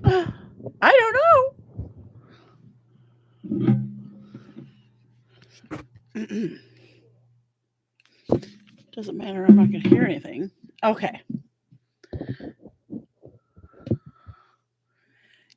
I don't know. Doesn't matter. I'm not going to hear anything. Okay.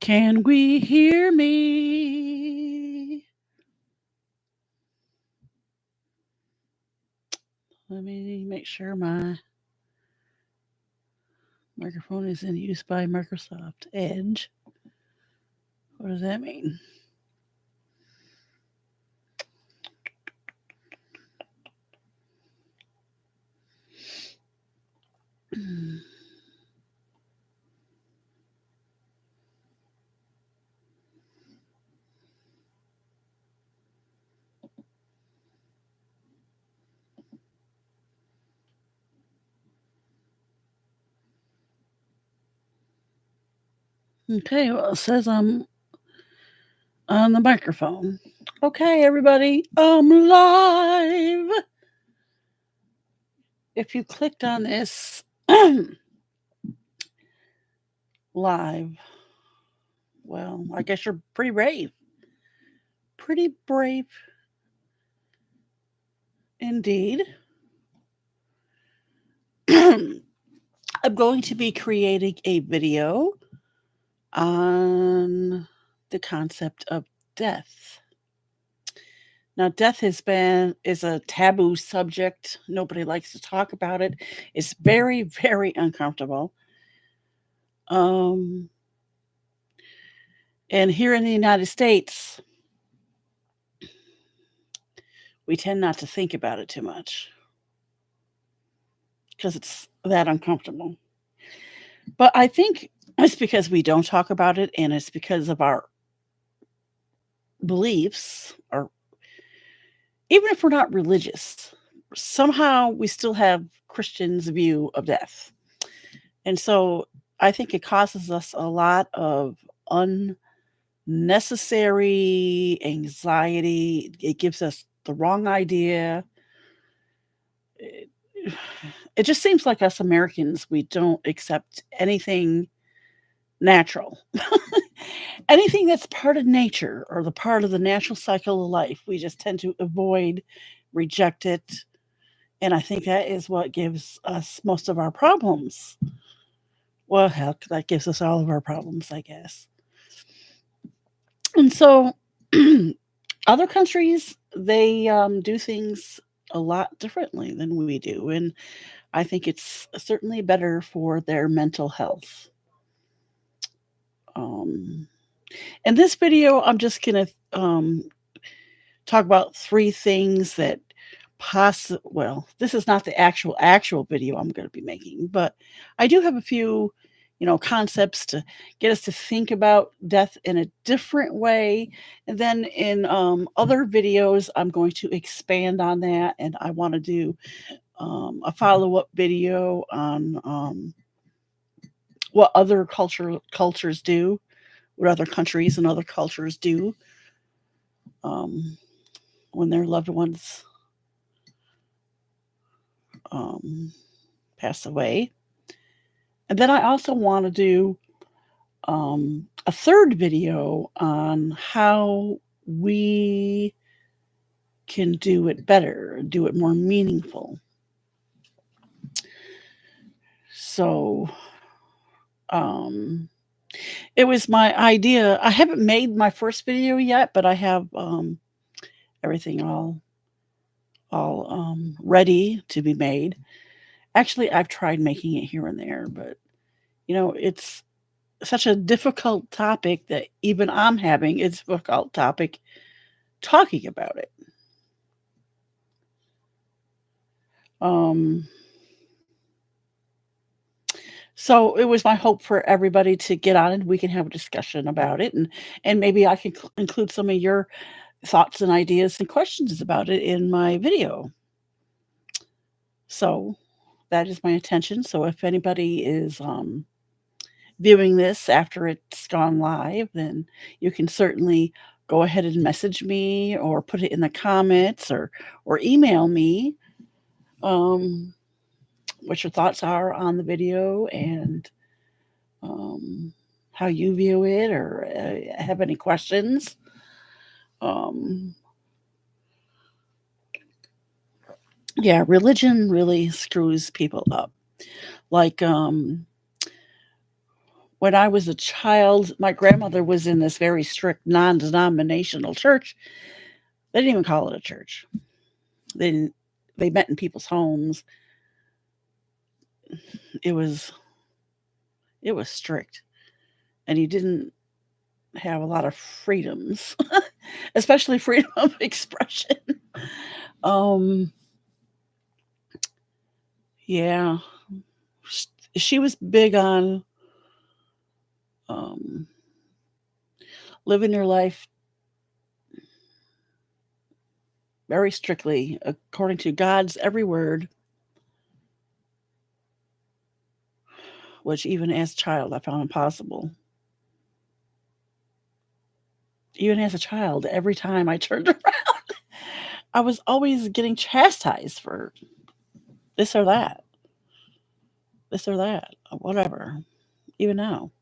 Can we hear me? Let me make sure my microphone is in use by Microsoft Edge. What does that mean? Okay, well, it says I'm on the microphone. Okay, everybody, I'm live. If you clicked on this live, well, I guess you're pretty brave. Pretty brave indeed. I'm going to be creating a video on the concept of death. Now, death is a taboo subject. Nobody likes to talk about it. It's very, very uncomfortable. Um, and here in the United States, we tend not to think about it too much because it's that uncomfortable. But I think it's because we don't talk about it, and it's because of our beliefs, or even if we're not religious, somehow we still have Christians' view of death. And so I think it causes us a lot of unnecessary anxiety. It gives us the wrong idea. It, it just seems like us Americans, we don't accept anything natural. Anything that's part of nature or the part of the natural cycle of life, we just tend to avoid, reject it. And I think that is what gives us most of our problems. Well, heck, that gives us all of our problems, I guess. And so, other countries, they do things a lot differently than we do. And I think it's certainly better for their mental health. Um, in this video, I'm just going to talk about three things that well, this is not the actual video I'm going to be making, but I do have a few, concepts to get us to think about death in a different way. And then in other videos, I'm going to expand on that, and I want to do a follow-up video on what other cultures do, what other countries and other cultures do um, when their loved ones um, pass away. And then I also want to do a third video on how we can do it better, do it more meaningful. So um, it was my idea. I haven't made my first video yet, but I have everything all ready to be made. Actually, I've tried making it here and there, but it's such a difficult topic that even I'm having a difficult topic talking about it. Um, so it was my hope for everybody to get on and we can have a discussion about it, and maybe I can include some of your thoughts and ideas and questions about it in my video. So that is my intention. So if anybody is viewing this after it's gone live, then you can certainly go ahead and message me or put it in the comments or email me um, what your thoughts are on the video and um, how you view it or have any questions. Um, yeah, religion really screws people up. Like when I was a child, my grandmother was in this very strict non denominational church. They didn't even call it a church. They didn't, they met in people's homes. It was it was strict, and you didn't have a lot of freedoms, especially freedom of expression. Um, yeah, she was big on um, living your life very strictly according to God's every word, which even as a child I found impossible. Even as a child, every time I turned around, I was always getting chastised for this or that, this or that, whatever. Even now,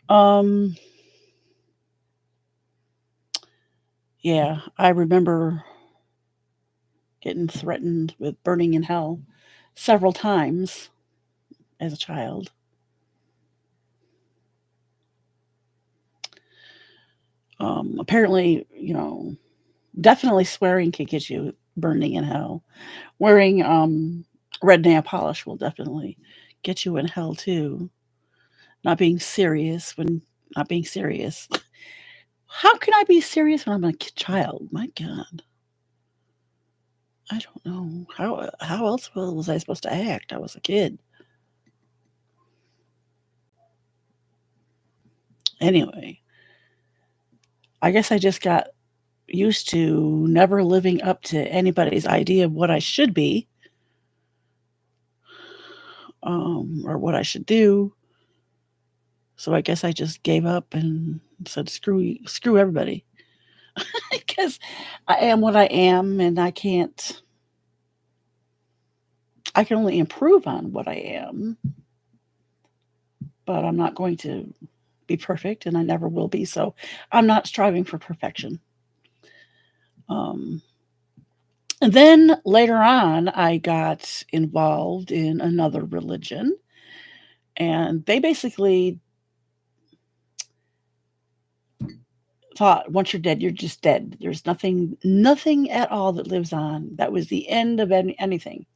um, yeah, I remember getting threatened with burning in hell several times as a child. Apparently, definitely swearing can get you burning in hell. Wearing red nail polish will definitely get you in hell too. Not being serious when not being serious. How can I be serious when I'm a child? My God, I don't know how else was I supposed to act? I was a kid. Anyway, I guess I just got used to never living up to anybody's idea of what I should be, or what I should do. So I guess I just gave up and said, screw everybody," because I am what I am, and I can only improve on what I am, but I'm not going to be perfect, and I never will be. So I'm not striving for perfection. Um, and then later on, I got involved in another religion, and they basically thought once you're dead, you're just dead. There's nothing at all that lives on. That was the end of anything.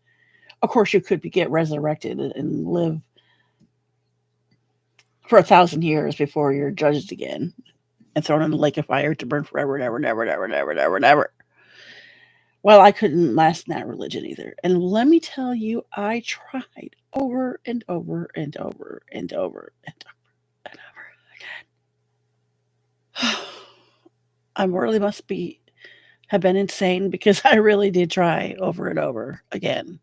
Of course, you could get resurrected and live for 1,000 years before you're judged again and thrown in the lake of fire to burn forever, never, never, never, never, never, never. Well, I couldn't last in that religion either. And let me tell you, I tried over and over and over and over and over and over again. I really must be have been insane because I really did try over and over again.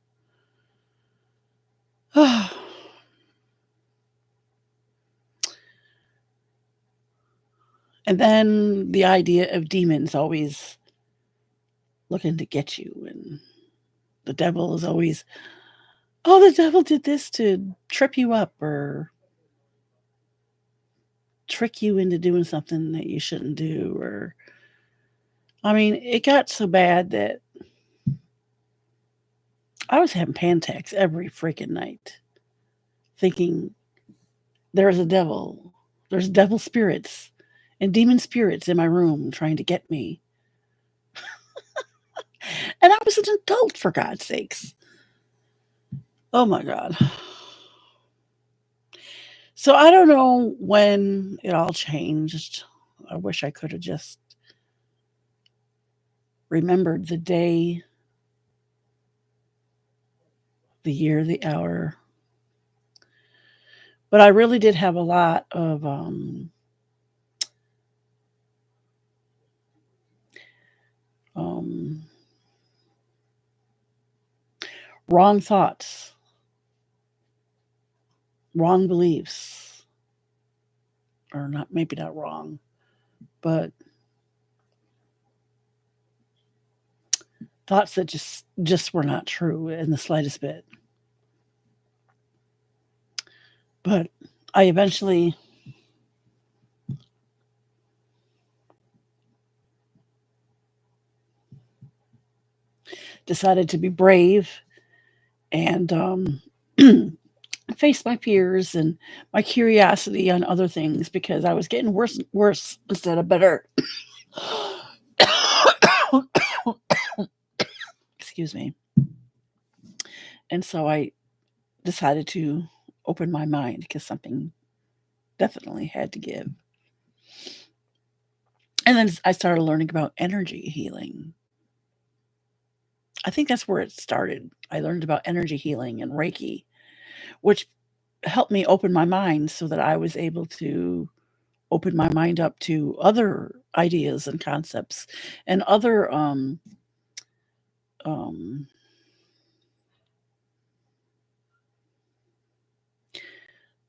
And then the idea of demons always looking to get you, and the devil is always, oh, the devil did this to trip you up or trick you into doing something that you shouldn't do. Or, I mean, it got so bad that I was having panic attacks every freaking night, thinking there's a devil, there's devil spirits and demon spirits in my room trying to get me. And I was an adult, for God's sakes. Oh my God. So I don't know when it all changed. I wish I could have just remembered the day, the year, the hour. But I really did have a lot of um, wrong thoughts, wrong beliefs, or not, maybe not wrong, but thoughts that just were not true in the slightest bit. But I eventually decided to be brave and face my fears and my curiosity on other things because I was getting worse and worse instead of better. Excuse me. And so I decided to open my mind because something definitely had to give. And then I started learning about energy healing. I think that's where it started. I learned about energy healing and Reiki, which helped me open my mind so that I was able to open my mind up to other ideas and concepts and um,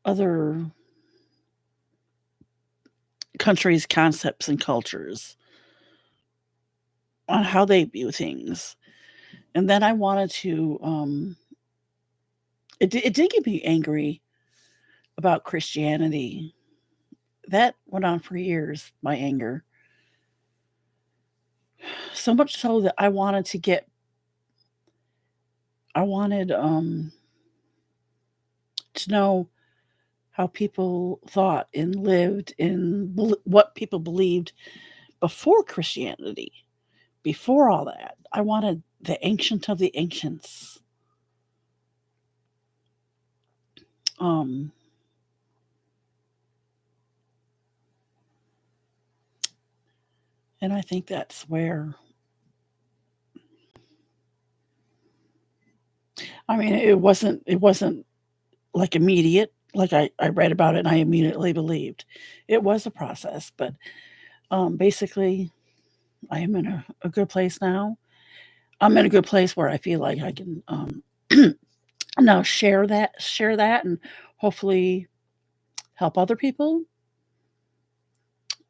other countries' concepts and cultures on how they view things. And then I wanted to, it did get me angry about Christianity. That went on for years, my anger. So much so that I wanted to know how people thought and lived and what people believed before Christianity, before all that. I wanted the ancient of the ancients. Um, and I think that's where, I mean, it wasn't like immediate, like I read about it and I immediately believed. It was a process, but basically, I am in a good place now. I'm in a good place where I feel like I can now share that, and hopefully help other people.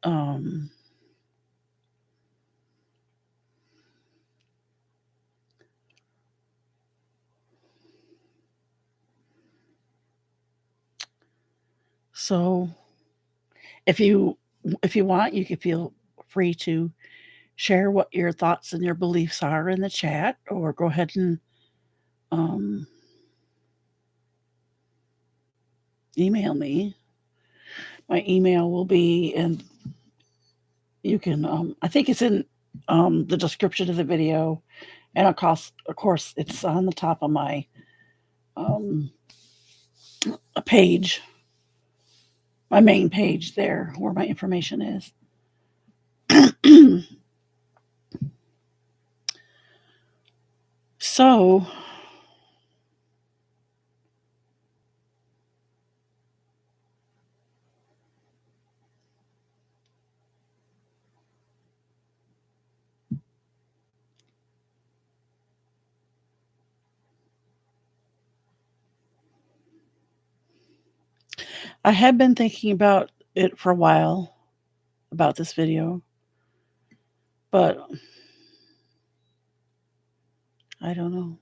Um, so if you if you want, you can feel free to share what your thoughts and your beliefs are in the chat, or go ahead and um, email me. My email will be, and you can. I think it's in the description of the video, and of course, it's on the top of my um, a page, my main page there, where my information is. So I have been thinking about it for a while, about this video, but I don't know.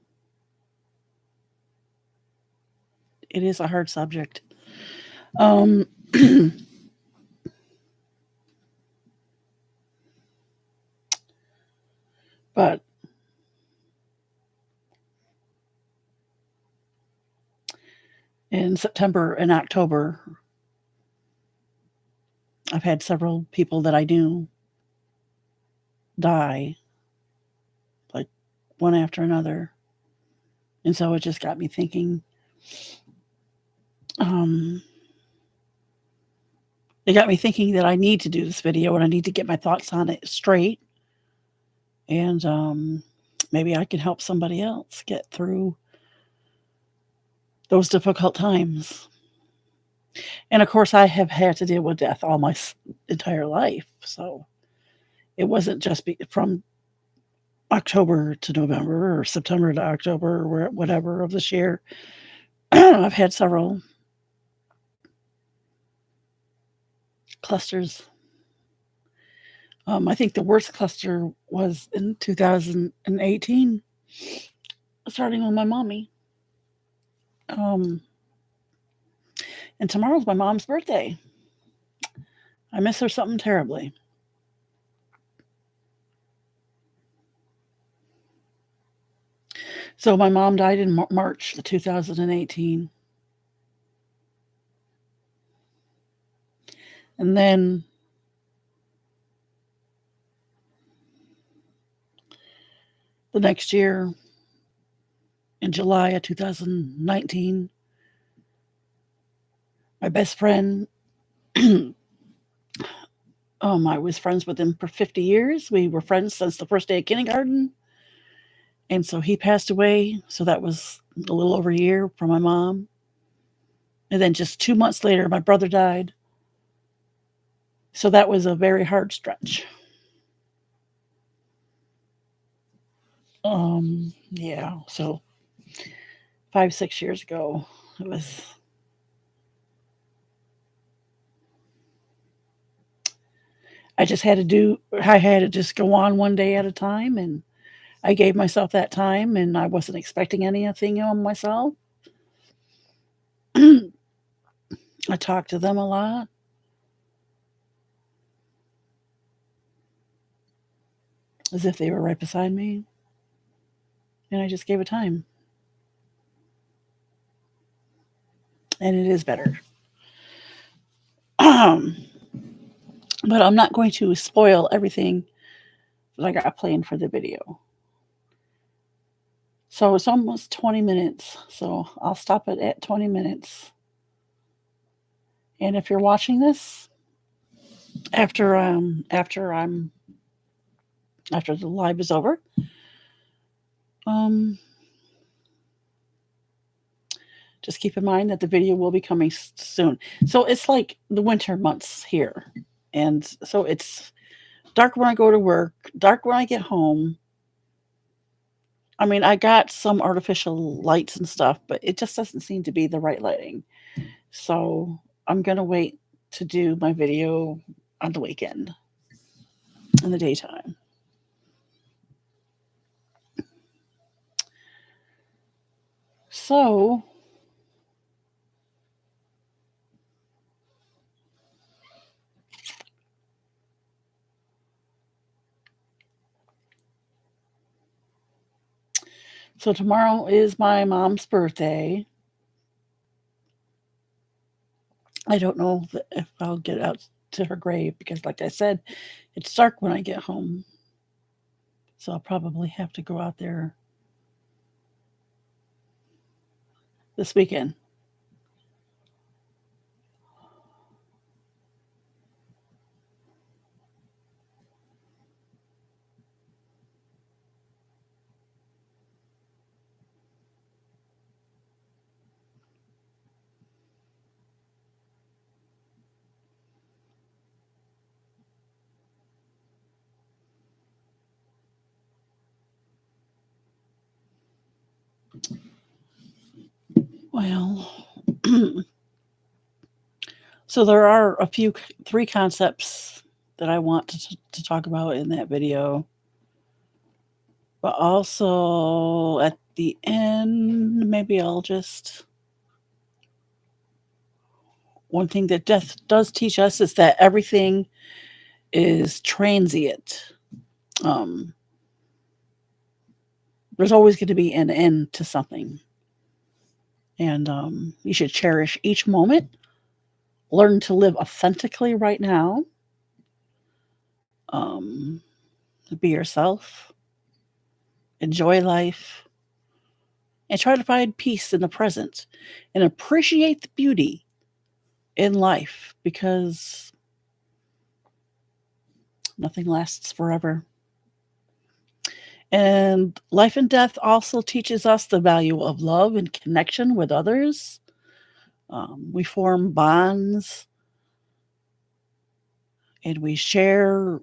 It is a hard subject. Um, but in September and October, I've had several people that I knew die, like one after another. And so it just got me thinking. Um, it got me thinking that I need to do this video and I need to get my thoughts on it straight. And maybe I can help somebody else get through those difficult times. And of course, I have had to deal with death all my entire life. So it wasn't just from October to November or September to October or whatever of this year. I've had several clusters. I think the worst cluster was in 2018, starting with my mommy. Um, And tomorrow's my mom's birthday. I miss her something terribly. So my mom died in March 2018. And then the next year, in July of 2019, my best friend, I was friends with him for 50 years. We were friends since the first day of kindergarten. And so he passed away. So that was a little over a year for my mom. And then just 2 months later, my brother died. So that was a very hard stretch. Yeah. So 5, 6 years ago, it was. I had to just go on one day at a time, and I gave myself that time, and I wasn't expecting anything on myself. I talked to them a lot, as if they were right beside me, and I just gave it time. And it is better. But I'm not going to spoil everything that I got planned for the video. So it's almost 20 minutes, so I'll stop it at 20 minutes. And if you're watching this after the live is over, just keep in mind that the video will be coming soon. So it's like the winter months here. And so it's dark when I go to work, dark when I get home. I mean, I got some artificial lights and stuff, but it just doesn't seem to be the right lighting. So I'm going to wait to do my video on the weekend in the daytime. So tomorrow is my mom's birthday. I don't know if I'll get out to her grave because, like I said, it's dark when I get home. So I'll probably have to go out there this weekend. Well, so there are three concepts that I want to talk about in that video. But also at the end, maybe I'll just. One thing that death does teach us is that everything is transient. Um, there's always going to be an end to something. And you should cherish each moment, learn to live authentically right now, um, be yourself, enjoy life, and try to find peace in the present and appreciate the beauty in life because nothing lasts forever. And life and death also teaches us the value of love and connection with others. We form bonds and we share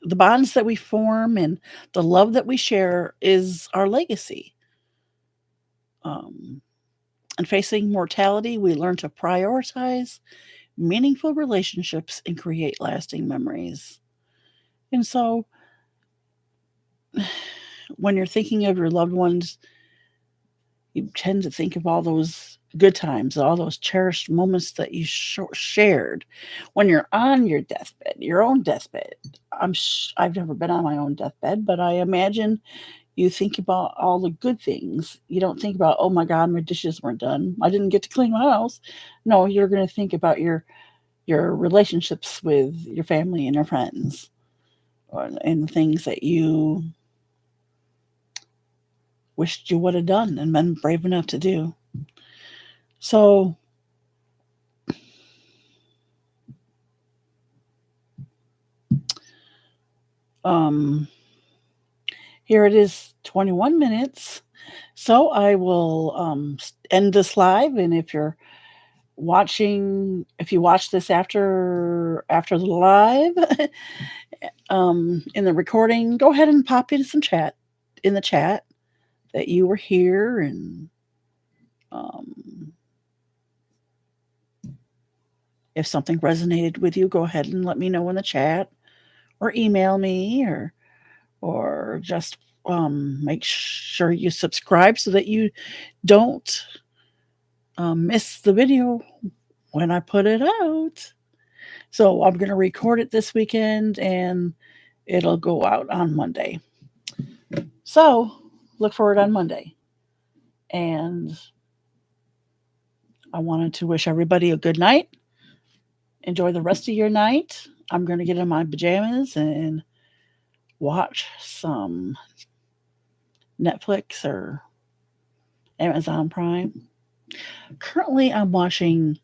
the bonds that we form, and the love that we share is our legacy. And facing mortality, we learn to prioritize meaningful relationships and create lasting memories. And so, when you're thinking of your loved ones, you tend to think of all those good times, all those cherished moments that you shared when you're on your deathbed, your own deathbed. I've never been on my own deathbed, but I imagine you think about all the good things. You don't think about, oh my God, my dishes weren't done. I didn't get to clean my house. No, you're going to think about your relationships with your family and your friends, and the things that you wished you would have done and been brave enough to do. So, um, here it is, 21 minutes. So I will end this live, and if you watch this after the live, in the recording, go ahead and pop in the chat that you were here, and if something resonated with you, go ahead and let me know in the chat, or email me, or just make sure you subscribe so that you don't miss the video when I put it out. So I'm going to record it this weekend, and it'll go out on Monday. So look for it on Monday. And I wanted to wish everybody a good night. Enjoy the rest of your night. I'm going to get in my pajamas and watch some Netflix or Amazon Prime. Currently, I'm watching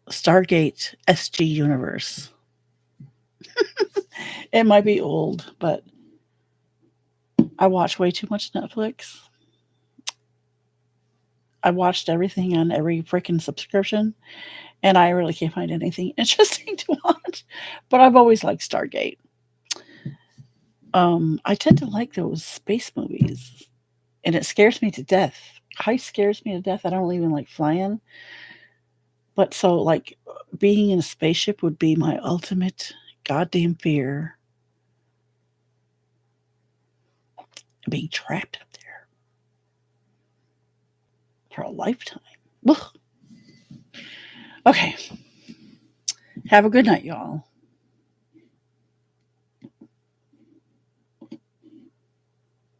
Stargate SG Universe. It might be old, but I watch way too much Netflix. I watched everything on every freaking subscription, and I really can't find anything interesting to watch. But I've always liked Stargate. I tend to like those space movies, and it scares me to death. Height scares me to death. I don't even like flying. But so, like, being in a spaceship would be my ultimate goddamn fear. Being trapped up there for a lifetime. Ugh. Okay. Have a good night, y'all.